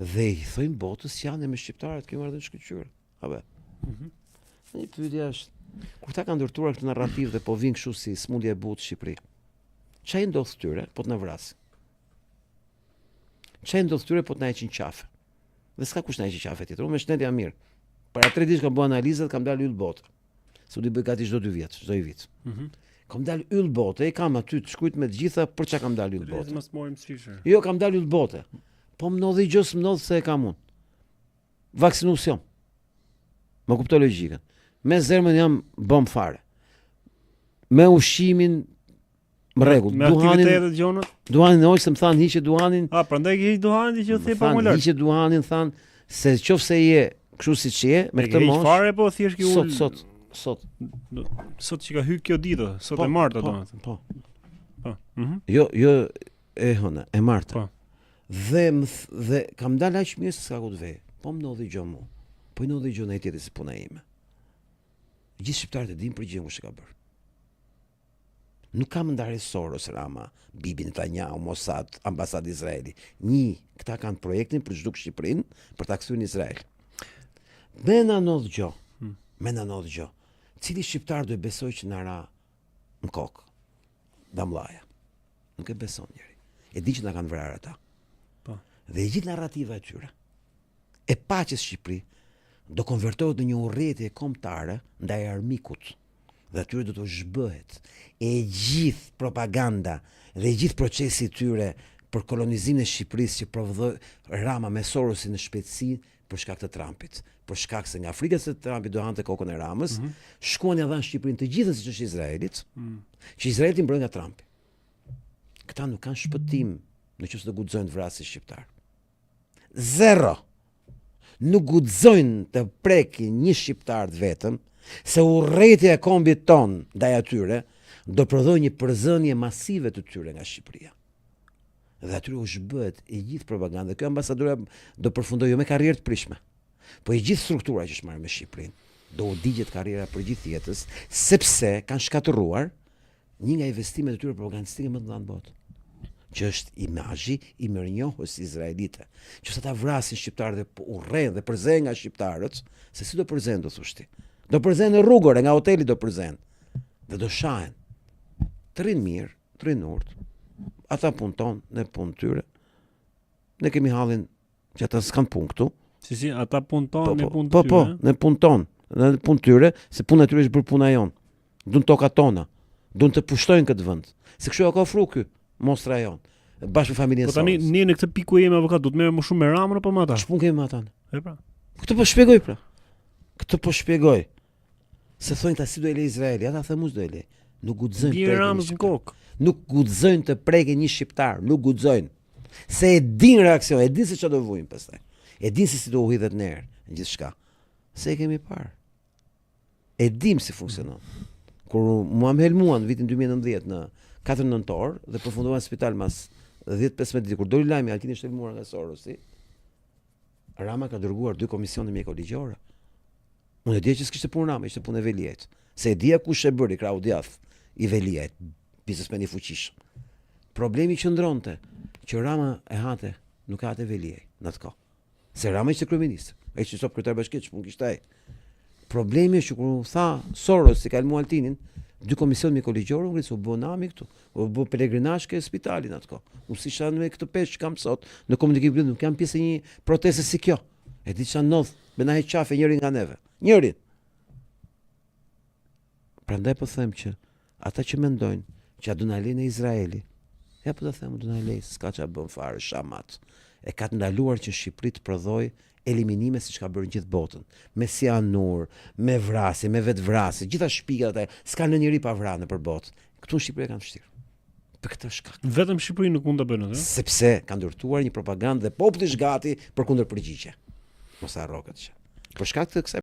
Dhe i thojnë botës janë me shqiptarët, kemi ardhur në shkëlqyer. Apo. Një pyetje është, kur ta kanë ndërtuar këtë narrativ dhe po vin kështu si smundje e butë Shqipëri. Çfarë i ndodh këtyre po të na vrasin? Çfarë i ndodh këtyre po të na heqin qafe? Dhe s'ka kush na heqë qafe tjetër. Unë me shnet jam mirë. Para 3 ditë kam bërë analizat, kam dalë yll botë. Su di bëj gati çdo 2 vjet, çdo i vit. Kam dalë yll botë, e kam aty të shkruajt me të gjitha për çka kam dalë yll botë. Mos morim sfishë. Jo, kam dalë yll botë. Po më ndodhi gjë s'më se e kam unë. Vaksinus jam. Më kuptoj logjikën. Me zemrën jam bëm fare. Me ushqimin më rregull. Me aktivitetet gjonat. Duhanin ose më than hiqe duhanin. Prandaj ke hiq duhanin që the pa më lart. Hiqe duhanin than se qofse je kështu siç je me këtë moshë. Fare po thjesht ki ul. Sot që ka hyrë kjo ditë, sot e martë domethënë. Po. Po. Jo e hëna, e martë. Po. Dhe kam dalë aq mirë se s'ka ku të vej. Po më ndodhi gjë mua. Po i ndodhi gjë në tjetër si puna ime. Gjithë shqiptarët e dinë për gjën kush e ka bërë. Nuk kam ndarë Soros, Rama, Bibi Netanyahu, Mossad, ambasadë Izraeli. Këta kanë projektin për zhduk Shqipërinë për ta kthyer në Izrael. Me na ndodh gjë. Cili shqiptar do e besoj që na ra në kokë? Damllaja. Nuk e beson njëri. E di që na kanë vrarë ata. Po. Dhe gjithë narrativa e tyre e paqes Shqipëri do konvertohet në një urrëtie kombëtare ndaj armikut. Dhe atyre do të zhbëhet e gjithë propaganda dhe gjithë procesi i tyre për kolonizimin e Shqipërisë që provoi Rama me Sorosin në shpejtësi për shkak të Trumpit. Për shkak se nga frika se Trumpi do hante kokën e Ramës, shkuan ja dhanë Shqipërinë të gjithën siç është Izraelit, që Izraeli mbroj nga Trumpi. Këta nuk kanë shpëtim nëse do guxojnë të vrasin shqiptar. Zero. Nuk guxojnë të prekin një shqiptar vetëm, se urrëtia e kombit ton ndaj atyre do prodhoj një përzënje masive të tyre nga Shqipëria. Dhe atyre u zhbëhet e gjithë propaganda. Kjo ambasadora do përfundoj jo me karrierë të prishme, po e gjithë struktura që është marrë me Shqipërinë do u digjet karriera për gjithë jetës, sepse kanë shkatërruar një nga investimet e tyre propagandistike më të mëdha në botë, që është imazhi i mirënjohës izraelite. Që sa ta vrasin shqiptarët dhe urrejnë dhe përzejnë nga shqiptarët, se si do përzejnë do thoshti. Do përzejnë në rrugore, nga hoteli do përzejnë. Dhe do shahen. Të rinë mirë, të rinë urtë. Ata punton, ne punë tyre. Ne kemi hallin që ata s'kan punë këtu. Si, ata punton, ne punë tyre. Po, ne punton, ne punë tyre, se puna tyre është bërë puna jonë. Duan toka tona. Duan të pushtojnë këtë vend. Se kështu ka ofruar ky mostra jonë. Bashkë me familjen Soros. Po tani ne në këtë pikë ku jemi avokat, do të merrem më shumë me Ramën apo me ata? Ç'pun kemi me ata? E pra. Këtë po shpjegoj pra. Këtë po shpjegoj. Se thonë ta si do e le Izraeli, ata themus do e le. Nuk guxojnë të Ramës në kokë. Nuk guxojnë të prekin një shqiptar, nuk guxojnë. Se e din reaksion, e din se çfarë do vujnë pastaj. E din se si do u hidhet në erë, gjithçka. Se e kemi parë. E dim si funksionon. Kur mua më helmuan vitin 2019 në 4 nëntor dhe përfunduan në spital mas 10-15 ditë kur doli lajmi Altini është helmuar nga Sorosi, Rama ka dërguar 2 komisione mjekoligjore. Unë e di që s'kishte punë Rama, ishte punë e Veliajt. Se e dija kush e bëri Krau Djath i Veliajt, biznesmeni i fuqishëm. Problemi qëndronte që Rama e hante, nuk hante Veliaj në atë kohë. Se Rama ishte kryeminist, ai ishte top kryetar bashkisë, ç'pun kishte ai. Problemi është që kur tha Soros si ka helmuar Altinin, 2 komisione mjekoligjore u ngrisu bë nami këtu, u bë pelegrinazh ke spitalin atë kohë. Unë si shan me këtë peshë që kam sot në komunikim politik, nuk jam pjesë e një proteste si kjo. E di çan ndodh, me na heq qafe njëri nga neve. Njërin. Prandaj po them që ata që mendojnë që a do na lejnë Izraeli, ja po ta them, do na lej, s'ka ç'a bën fare shamat. E ka të ndaluar që Shqipëri të prodhoj eliminime siç ka bërë gjithë botën, me cianur, me vrasje, me vetvrasje, gjitha shpikat ato, s'ka në njëri pa vrarë nëpër botë. Këtu në Shqipëri kanë vështirë. Për këtë shkak. Vetëm Shqipëri nuk mund ta bëjë atë. Sepse kanë ndërtuar një propagandë dhe populli është gati për kundërpërgjigje. Mos harro këtë gjë. Për shkak të kësaj